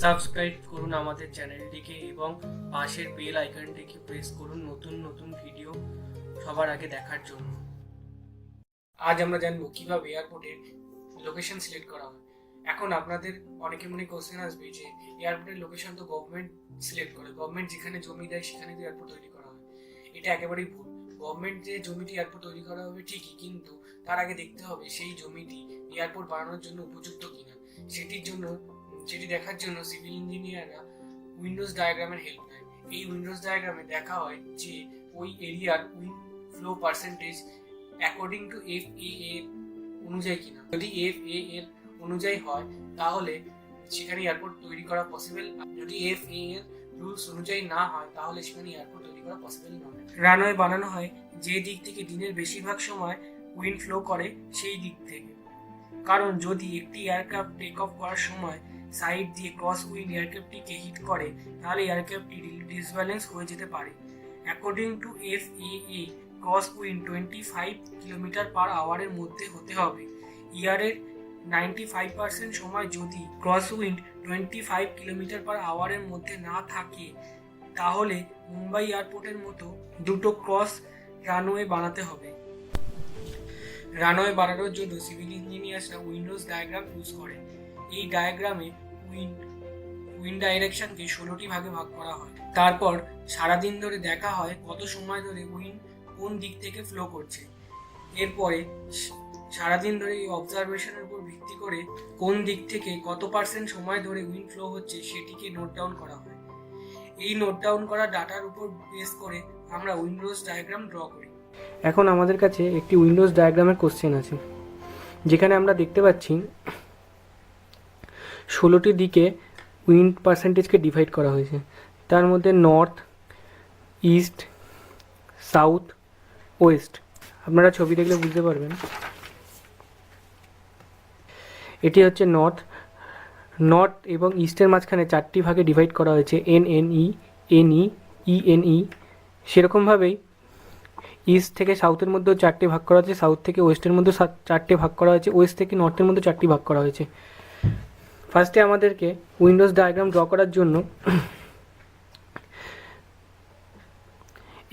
Subscribe করুন আমাদের চ্যানেলটিকে এবং পাশের বেল আইকনটিকে প্রেস করুন নতুন নতুন ভিডিও সবার আগে দেখার জন্য। আজ আমরা জানবো কিভাবে এয়ারপোর্টের লোকেশন সিলেক্ট করা হয়। এখন আপনাদের অনেকে মনে কোশ্চেন আসবে যে এয়ারপোর্টের লোকেশন তো গভর্নমেন্ট সিলেক্ট করে, গভর্নমেন্ট যেখানে জমি দেয় সেখানে তো এয়ারপোর্ট তৈরি করা হয়। এটা একেবারেই ভুল। গভর্নমেন্ট যে জমিটি এয়ারপোর্ট তৈরি করা হবে ঠিকই, কিন্তু তার আগে দেখতে হবে সেই জমিটি এয়ারপোর্ট বানানোর জন্য উপযুক্ত কিনা। সেটি দেখার জন্য সিভিল ইঞ্জিনিয়াররা উইন্ডোজ ডায়াগ্রামের হেল্প নেয়। এই উইন্ডোজ ডায়াগ্রামে দেখা হয় যে ওই এরিয়ার wind flow percentage according to FAA অনুযায়ী কিনা। যদি FAA অনুযায়ী হয় তাহলে সেখানে এয়ারপোর্ট তৈরি করা পসিবল। যদি FAA রুলস অনুযায়ী না হয় তাহলে সেখানে এয়ারপোর্ট তৈরি করা পসিবল নয়। রানওয়ে বানানো হয় যে দিক থেকে দিনের বেশিরভাগ সময় উইন্ড ফ্লো করে সেই দিক থেকে, কারণ যদি একটি এয়ারক্রাফট টেক অফ করার সময় সাইড দিয়ে ক্রস উইন্ড এয়ারক্রাফটটিকে হিট করে তাহলে এয়ারক্রাফটটি ডিসব্যালেন্স হয়ে যেতে পারে। According to FAA cross wind 25 কিলোমিটার/আওয়ারের মধ্যে হতে হবে। ইয়ারের 95% সময় যদি ক্রস উইন্ড 25 কিলোমিটার/আওয়ারের মধ্যে না থাকে তাহলে মুম্বাই এয়ারপোর্টের মতো দুটো ক্রস রানওয়ে বানাতে হবে। রানওয়ে বানানোর জন্য সিভিল ইঞ্জিনিয়ার্সরা উইন্ডোজ ডায়াগ্রাম ইউজ করে। এই ডায়াগ্রামে উইন্ড ডাইরেকশনকে 16টি ভাগে ভাগ করা হয়। তারপর সারাদিন ধরে দেখা হয় কত সময় ধরে উইন্ড কোন দিক থেকে ফ্লো করছে। এরপরে সারাদিন ধরে এই অবজারভেশনের উপর ভিত্তি করে কোন দিক থেকে কত % সময় ধরে উইন্ড ফ্লো হচ্ছে সেটিকে নোট ডাউন করা হয়। এই নোট ডাউন করা ডাটার উপর বেস করে আমরা উইন্ডোজ ডায়াগ্রাম ড্র করি। এখন আমাদের কাছে একটি উইন্ডোজ ডায়াগ্রামের কোশ্চেন আছে, যেখানে আমরা দেখতে পাচ্ছি 16টি দিকে উইন্ড পার্সেন্টেজকে ডিভাইড করা হয়েছে। তার মধ্যে নর্থ, ইস্ট, সাউথ, ওয়েস্ট। আপনারা ছবি দেখলে বুঝতে পারবেন। এটি হচ্ছে নর্থ এবং ইস্টের মাঝখানে 4টি ভাগে ডিভাইড করা হয়েছে, NNE, NE, ENE। সেরকমভাবেই ইস্ট থেকে সাউথের মধ্যেও 4টে ভাগ করা হয়েছে, সাউথ থেকে ওয়েস্টের মধ্যে 4টে ভাগ করা হয়েছে, ওয়েস্ট থেকে নর্থের মধ্যে 4টি ভাগ করা হয়েছে। ফার্স্টে আমাদেরকে উইন্ডোজ ডায়াগ্রাম ড্র করার জন্য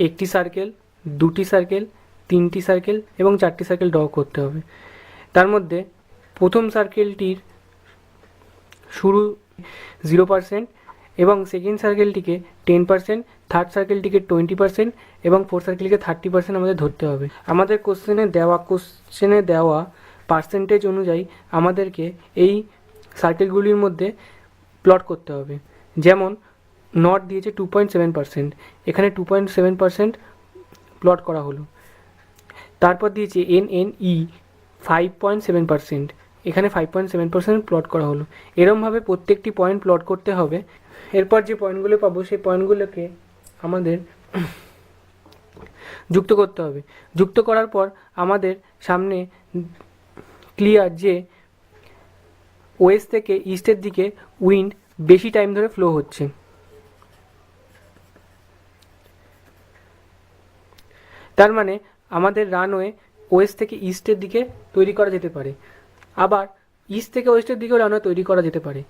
একটি সার্কেল, 2টি সার্কেল, 3টি সার্কেল এবং 4টি সার্কেল ড্র করতে হবে। তার মধ্যে প্রথম সার্কেলটির শুরু 0% এবং সেকেন্ড সার্কেলটিকে 10%, থার্ড সার্কেলটিকে 20% এবং ফোর্থ সার্কেলটিকে 30% আমাদের ধরতে হবে। আমাদের কোশ্চেনে দেওয়া পার্সেন্টেজ অনুযায়ী আমাদেরকে এই সার্কেলগুলির মধ্যে প্লট করতে হবে। যেমন নর্থ দিয়েছে 2.7%, এখানে 2.7% প্লট করা হলো। তারপর দিয়েছে NNE 5.7%, এখানে 5.7% প্লট করা হলো। এরমভাবে প্রত্যেকটি পয়েন্ট প্লট করতে হবে। এরপর যে পয়েন্টগুলো পাবো সেই পয়েন্টগুলোকে আমাদের যুক্ত করতে হবে। যুক্ত করার পর আমাদের সামনে ক্লিয়ার যে ওয়েস্ট থেকে ইস্টের দিকে উইন্ড বেশি টাইম ধরে ফ্লো হচ্ছে। তার মানে আমাদের রানওয়ে ওয়েস্ট থেকে ইস্টের দিকে তৈরি করা যেতে পারে, আবার ইস্ট থেকে ওয়েস্টের দিকেও রানওয়ে তৈরি করা যেতে পারে।